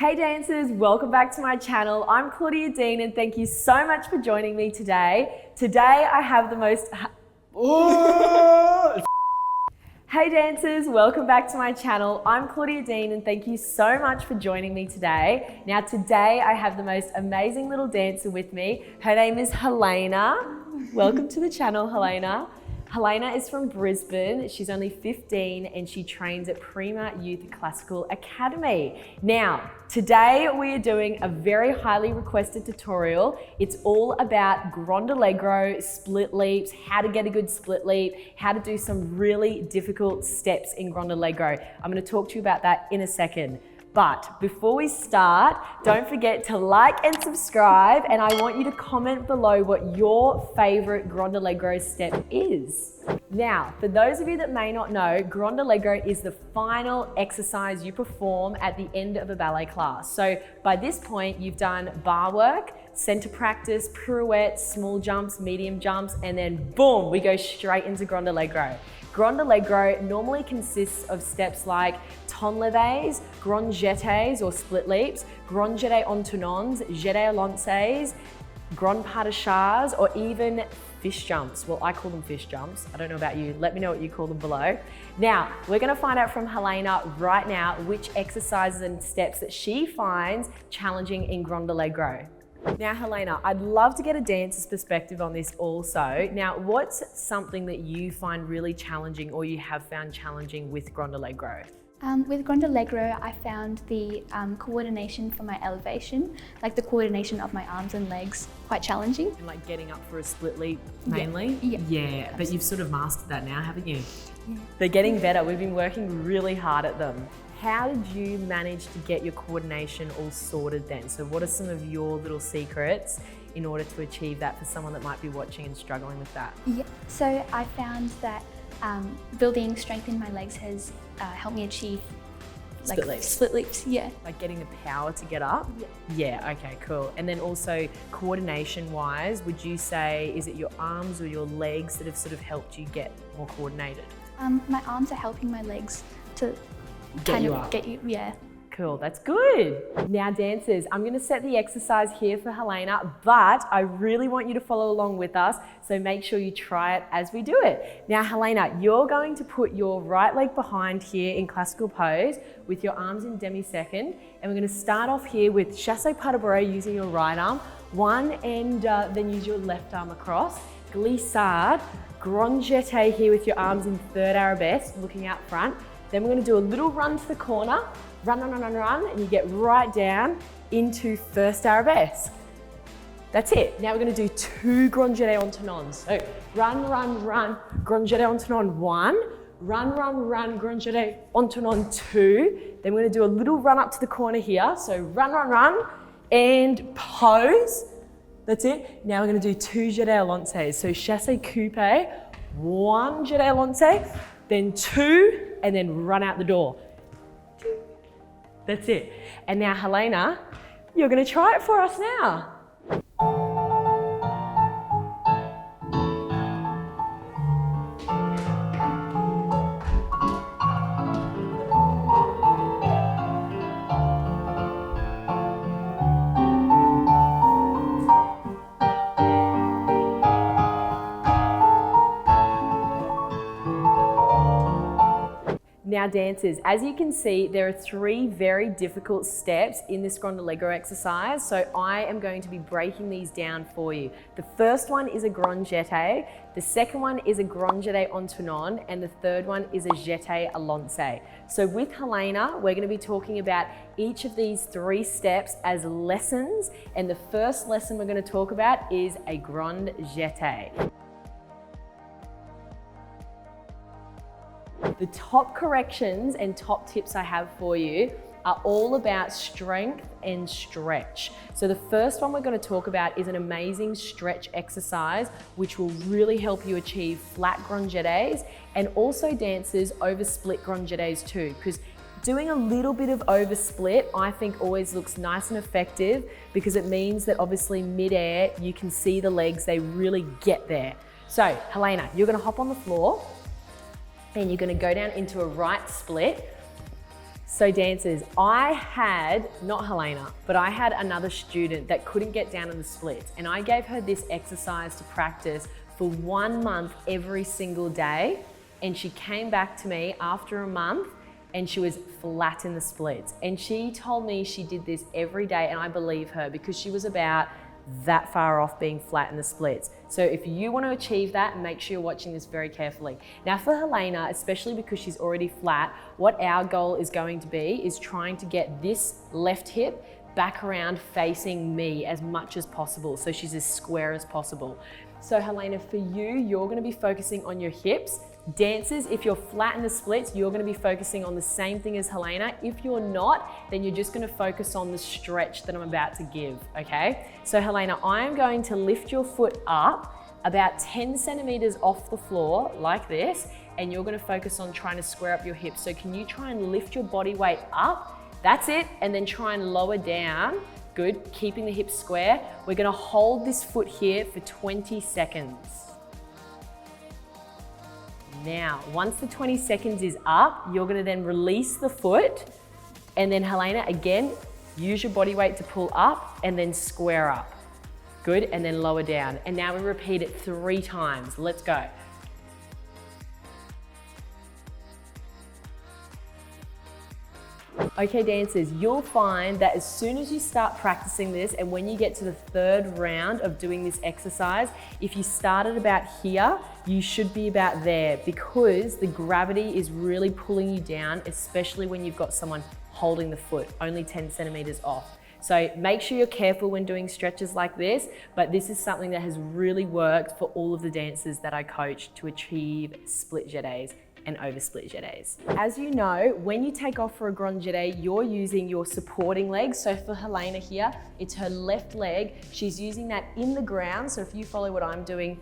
Hey dancers, welcome back to my channel. I'm Claudia and thank you so much for joining me today. Today I have the most... Hey dancers, welcome back to my channel. I'm Claudia and thank you so much for joining me today. Now today I have the most amazing little dancer with me. Her name is Helena. Welcome to the channel, Helena. Helena is from Brisbane. She's only 15 and she trains at Prima Youth Classical Academy. Now, today we are doing a very highly requested tutorial. It's all about Grand Allegro, split leaps, how to get a good split leap, how to do some really difficult steps in Grand Allegro. I'm going to talk to you about that in a second. But before we start, don't forget to like and subscribe, and I want you to comment below what your favorite Grand Allegro step is. Now, for those of you that may not know, Grand Allegro is the final exercise you perform at the end of a ballet class. So by this point, you've done bar work, center practice, pirouettes, small jumps, medium jumps, and then boom, we go straight into Grand Allegro. Grand Allegro normally consists of steps like ton leves, grand jetés or split leaps, grand jeté en tournants, jeté Alonces, grand pas de chat, or even fish jumps. Well, I call them fish jumps. I don't know about you. Let me know what you call them below. Now, we're gonna find out from Helena right now which exercises and steps that she finds challenging in Grand Allegro. Now, Helena, I'd love to get a dancer's perspective on this also. Now, what's something that you find really challenging or you have found challenging with Grand Allegro? With Grand Allegro, I found the coordination for my elevation, like the coordination of my arms and legs, quite challenging. And like getting up for a split leap mainly? Yeah, but you've sort of mastered that now, haven't you? Yeah. They're getting better. We've been working really hard at them. How did you manage to get your coordination all sorted then? So what are some of your little secrets in order to achieve that for someone that might be watching and struggling with that? Yeah, so I found that building strength in my legs has helped me achieve split leaps, yeah. Like getting the power to get up? Yeah, okay, cool. And then also coordination-wise, would you say, is it your arms or your legs that have sort of helped you get more coordinated? My arms are helping my legs to Get you up. Yeah. Cool, that's good. Now dancers, I'm gonna set the exercise here for Helena, but I really want you to follow along with us, so make sure you try it as we do it. Now Helena, you're going to put your right leg behind here in classical pose with your arms in demi-second, and we're gonna start off here with chassé pas de bourrée using your right arm, one, and then use your left arm across, glissade, grand jeté here with your arms in third arabesque, looking out front. Then we're going to do a little run to the corner, run, and you get right down into first arabesque. That's it. Now we're going to do two grand jeté en tournants. So run, grand jeté en tournant one, run, grand jeté en tournant two. Then we're going to do a little run up to the corner here. So run, and pose. That's it. Now we're going to do two jeté Alonces. So chassé coupé, one jeté Alonce, then two, and then run out the door. That's it. And now, Helena, you're going to try it for us now. Now dancers, as you can see, there are three very difficult steps in this Grand Allegro exercise, so I am going to be breaking these down for you. The first one is a grand jeté, the second one is a grand jeté en tournant, and the third one is a jeté Alonce. So with Helena, we're going to be talking about each of these three steps as lessons, and the first lesson we're going to talk about is a grand jeté. The top corrections and top tips I have for you are all about strength and stretch. So the first one we're going to talk about is an amazing stretch exercise which will really help you achieve flat grand jetés and also dancers over split grand jetés too, because doing a little bit of over split I think always looks nice and effective because it means that obviously mid-air you can see the legs, they really get there. So Helena, you're going to hop on the floor and you're going to go down into a right split So dancers, I had, not Helena, but I had another student that couldn't get down in the splits, and I gave her this exercise to practice for 1 month every single day, and she came back to me after a month and she was flat in the splits. And she told me she did this every day, and I believe her because she was about that far off being flat in the splits. So if you want to achieve that, make sure you're watching this very carefully. Now for Helena, especially because she's already flat, what our goal is going to be is trying to get this left hip back around facing me as much as possible, so she's as square as possible. So Helena, for you, you're going to be focusing on your hips. Dancers, if you're flat in the splits, you're going to be focusing on the same thing as Helena. If you're not, then you're just going to focus on the stretch that I'm about to give, okay? So Helena, I'm going to lift your foot up about 10 centimeters off the floor like this, and you're going to focus on trying to square up your hips. So can you try and lift your body weight up? That's it, and then try and lower down. Good, keeping the hips square. We're going to hold this foot here for 20 seconds. Now, once the 20 seconds is up, you're going to then release the foot, and then Helena, again, use your body weight to pull up and then square up. Good, and then lower down. And now we repeat it 3 times. Let's go. Okay dancers, you'll find that as soon as you start practicing this, and when you get to the 3rd round of doing this exercise, if you started about here, you should be about there, because the gravity is really pulling you down, especially when you've got someone holding the foot, only 10 centimeters off. So make sure you're careful when doing stretches like this, but this is something that has really worked for all of the dancers that I coach to achieve split jetés and over split jetés. As you know, when you take off for a grand jeté, you're using your supporting leg. So for Helena here, it's her left leg. She's using that in the ground. So if you follow what I'm doing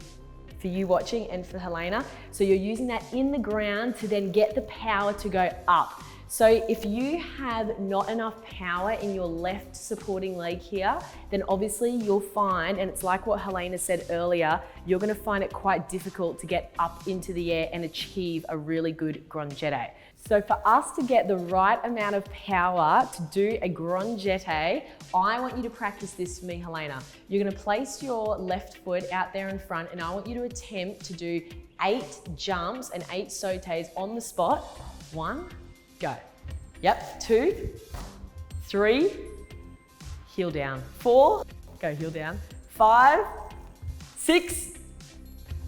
for you watching and for Helena, so you're using that in the ground to then get the power to go up. So if you have not enough power in your left supporting leg here, then obviously you'll find, and it's like what Helena said earlier, you're gonna find it quite difficult to get up into the air and achieve a really good grand jeté. So for us to get the right amount of power to do a grand jeté, I want you to practice this for me, Helena. You're gonna place your left foot out there in front, and I want you to attempt to do 8 jumps and 8 sautés on the spot. 1, go. Yep, 2, 3, heel down. 4, go heel down. 5, 6,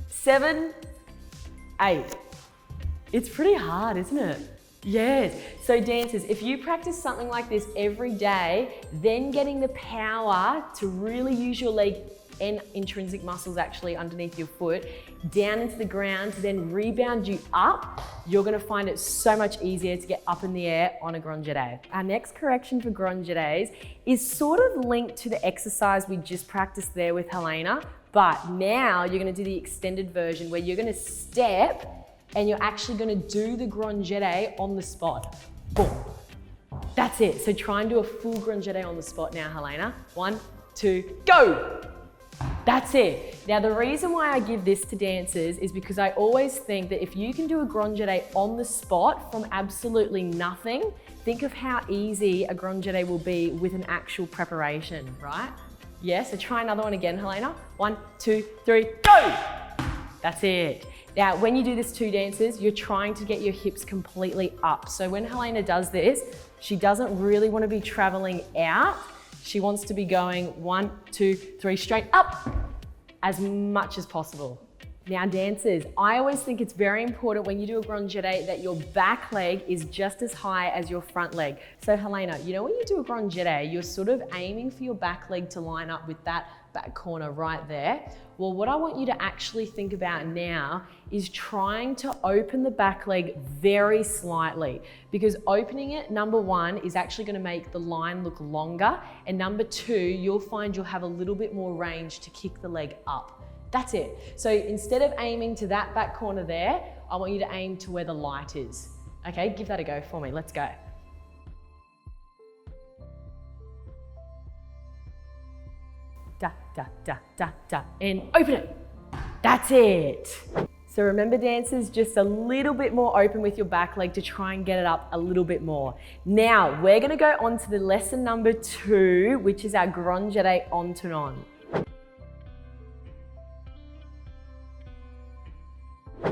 7, 8. It's pretty hard, isn't it? Yes. So dancers, if you practice something like this every day, then getting the power to really use your leg and intrinsic muscles actually underneath your foot down into the ground to then rebound you up, you're going to find it so much easier to get up in the air on a grand jeté. Our next correction for grand jetés is sort of linked to the exercise we just practiced there with Helena, but now you're going to do the extended version where you're going to step and you're actually going to do the grand jeté on the spot. Boom. That's it. So try and do a full grand jeté on the spot now, Helena. 1, 2, go. That's it. Now the reason why I give this to dancers is because I always think that if you can do a grand jeté on the spot from absolutely nothing, think of how easy a grand jeté will be with an actual preparation, right? Yeah, so try another one again, Helena. 1, 2, 3, go! That's it. Now, when you do this too, dancers, you're trying to get your hips completely up. So when Helena does this, she doesn't really want to be traveling out. She wants to be going 1, 2, 3, straight up as much as possible. Now dancers, I always think it's very important when you do a grand jeté that your back leg is just as high as your front leg. So Helena, you know when you do a grand jeté, you're sort of aiming for your back leg to line up with that back corner right there. Well, what I want you to actually think about now is trying to open the back leg very slightly, because opening it, number 1, is actually going to make the line look longer, and number 2, you'll find you'll have a little bit more range to kick the leg up. That's it. So instead of aiming to that back corner there, I want you to aim to where the light is. Okay, give that a go for me. Let's go. Da, da, da, da, da, and open it. That's it. So remember dancers, just a little bit more open with your back leg to try and get it up a little bit more. Now, we're gonna go on to the lesson number 2, which is our Grand Jete en Tournant.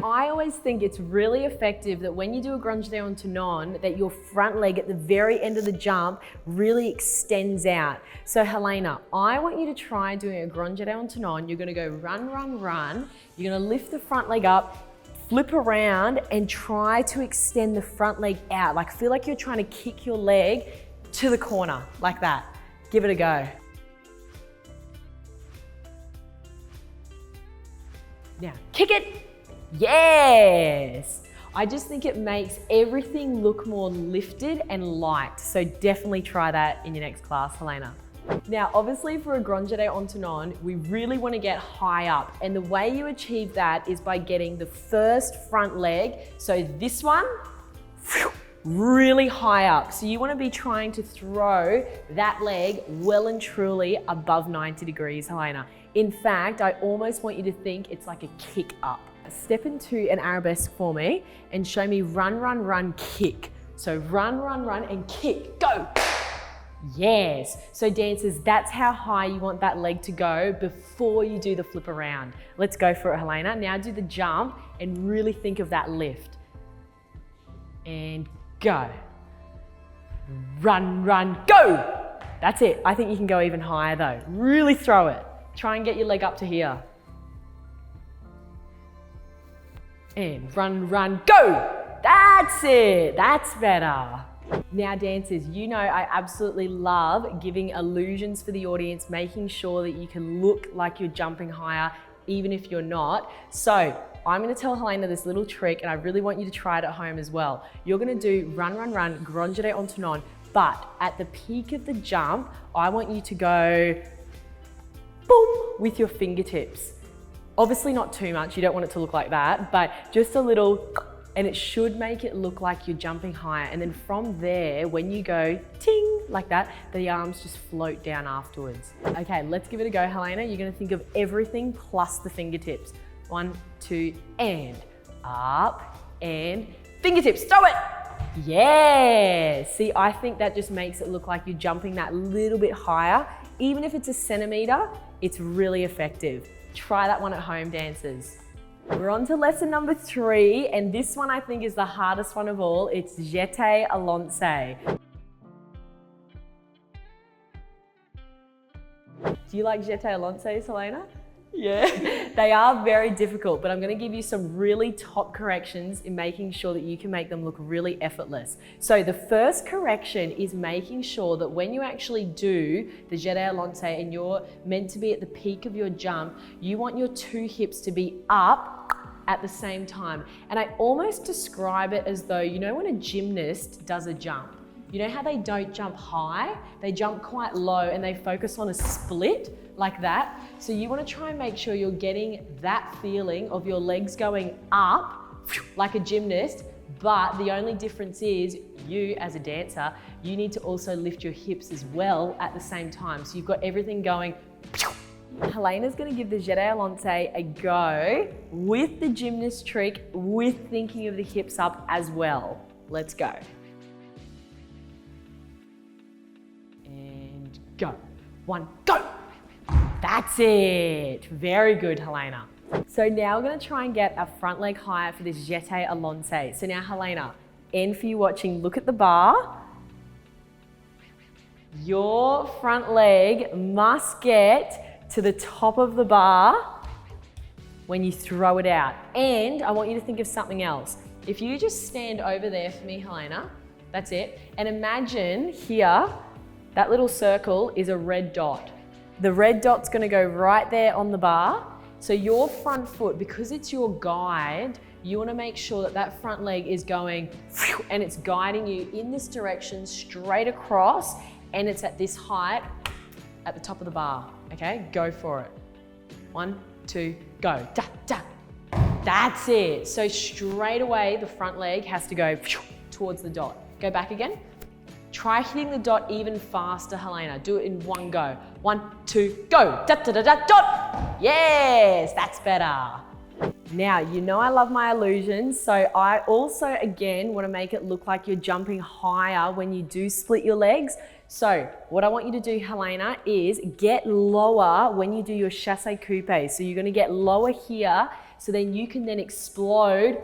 I always think it's really effective that when you do a Grand Jete en Tournant, that your front leg at the very end of the jump really extends out. So Helena, I want you to try doing a Grand Jete en Tournant. You're gonna go run, run, run. You're gonna lift the front leg up, flip around and try to extend the front leg out. Like feel like you're trying to kick your leg to the corner, like that. Give it a go. Now, kick it. Yes! I just think it makes everything look more lifted and light. So definitely try that in your next class, Helena. Now, obviously for a Grand Jete en Tournant, we really want to get high up. And the way you achieve that is by getting the first front leg. So this one, really high up. So you want to be trying to throw that leg well and truly above 90 degrees, Helena. In fact, I almost want you to think it's like a kick up. Step into an arabesque for me and show me run, run, run, kick. So run, run, run and kick, go. Yes, so dancers, that's how high you want that leg to go before you do the flip around. Let's go for it, Helena. Now do the jump and really think of that lift. And go. Run, run, go. That's it. I think you can go even higher though. Really throw it. Try and get your leg up to here. And run, run, go! That's it, that's better. Now dancers, you know I absolutely love giving illusions for the audience, making sure that you can look like you're jumping higher, even if you're not. So I'm gonna tell Helena this little trick and I really want you to try it at home as well. You're gonna do run, run, run, Grand Jete en Tournant, but at the peak of the jump, I want you to go boom with your fingertips. Obviously not too much, you don't want it to look like that, but just a little, and it should make it look like you're jumping higher. And then from there, when you go ting, like that, the arms just float down afterwards. Okay, let's give it a go, Helena. You're gonna think of everything plus the fingertips. 1, 2, and up, and fingertips, throw it! Yeah! See, I think that just makes it look like you're jumping that little bit higher. Even if it's a centimeter, it's really effective. Try that one at home, dancers. We're on to lesson number 3, and this one I think is the hardest one of all. It's Jete Alonce. Do you like Jete Alonce, Helena? Yeah, they are very difficult, but I'm going to give you some really top corrections in making sure that you can make them look really effortless. So the first correction is making sure that when you actually do the Jete Alonce and you're meant to be at the peak of your jump, you want your 2 hips to be up at the same time. And I almost describe it as though, you know when a gymnast does a jump, you know how they don't jump high, they jump quite low and they focus on a split like that. So you want to try and make sure you're getting that feeling of your legs going up like a gymnast, but the only difference is you as a dancer, you need to also lift your hips as well at the same time. So you've got everything going. Helena's going to give the Jete Alonce a go with the gymnast trick, with thinking of the hips up as well. Let's go. And go. 1, go. That's it. Very good, Helena. So now we're going to try and get our front leg higher for this Jete Alonce. So now, Helena, and for you watching, look at the bar. Your front leg must get to the top of the bar when you throw it out. And I want you to think of something else. If you just stand over there for me, Helena, that's it. And imagine here, that little circle is a red dot. The red dot's gonna go right there on the bar. So your front foot, because it's your guide, you wanna make sure that that front leg is going and it's guiding you in this direction straight across, and it's at this height at the top of the bar, okay? Go for it. 1, 2, go, da, da. That's it. So straight away, the front leg has to go towards the dot. Go back again. Try hitting the dot even faster, Helena. Do it in one go. 1, 2, go. Da, da, da, da, dot. Yes, that's better. Now, you know I love my illusions, so I also, again, want to make it look like you're jumping higher when you do split your legs. So what I want you to do, Helena, is get lower when you do your chasse coupe. So you're going to get lower here, so then you can then explode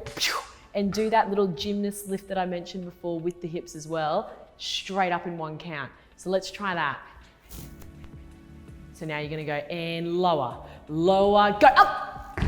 and do that little gymnast lift that I mentioned before with the hips as well, straight up in one count. So let's try that. So now you're going to go and lower, lower, go up.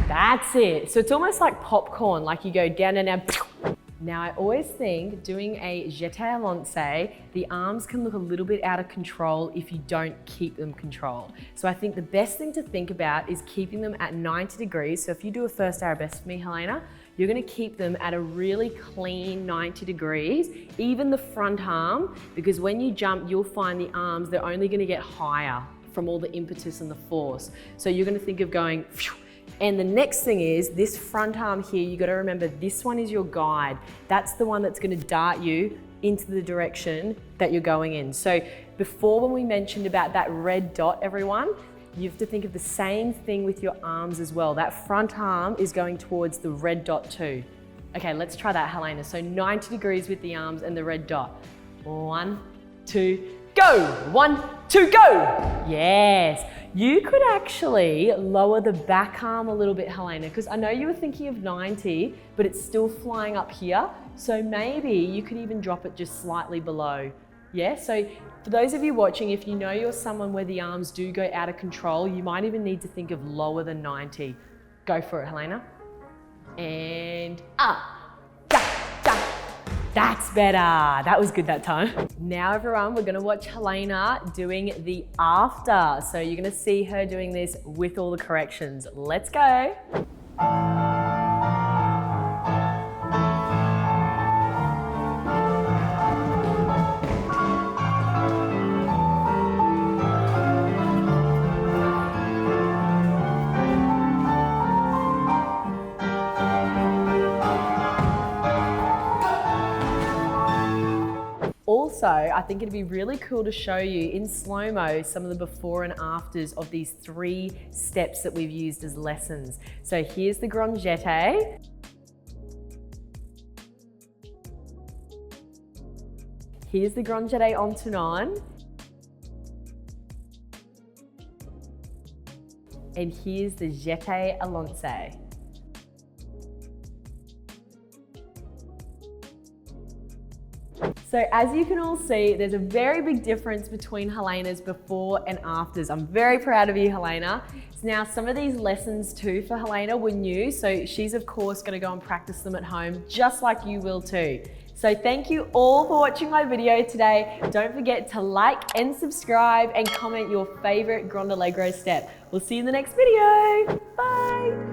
That's it. So it's almost like popcorn, like you go down and down. Now I always think doing a Jete Alonce, the arms can look a little bit out of control if you don't keep them controlled. So I think the best thing to think about is keeping them at 90 degrees. So if you do a first arabesque for me, Helena, you're gonna keep them at a really clean 90 degrees, even the front arm, because when you jump, you'll find the arms, they're only gonna get higher from all the impetus and the force. So you're gonna think of going, phew. And the next thing is this front arm here, you gotta remember this one is your guide. That's the one that's gonna dart you into the direction that you're going in. So before, when we mentioned about that red dot, everyone, you have to think of the same thing with your arms as well. That front arm is going towards the red dot too. Okay, let's try that, Helena. So 90 degrees with the arms and the red dot. 1, 2, go. 1, 2, go. Yes. You could actually lower the back arm a little bit, Helena, because I know you were thinking of 90, but it's still flying up here. So maybe you could even drop it just slightly below. Yeah, so for those of you watching, if you know you're someone where the arms do go out of control, you might even need to think of lower than 90. Go for it, Helena. And up. Da, da. That's better. That was good that time. Now everyone, we're gonna watch Helena doing the after. So you're gonna see her doing this with all the corrections. Let's go. Also, I think it'd be really cool to show you in slow-mo some of the before and afters of these 3 steps that we've used as lessons. So here's the grand jete. Here's the grand jete en tournant. And here's the Jete Alonce. So as you can all see, there's a very big difference between Helena's before and afters. I'm very proud of you, Helena. So now some of these lessons too for Helena were new, so she's of course gonna go and practice them at home, just like you will too. So thank you all for watching my video today. Don't forget to like and subscribe and comment your favorite Grand Allegro step. We'll see you in the next video. Bye.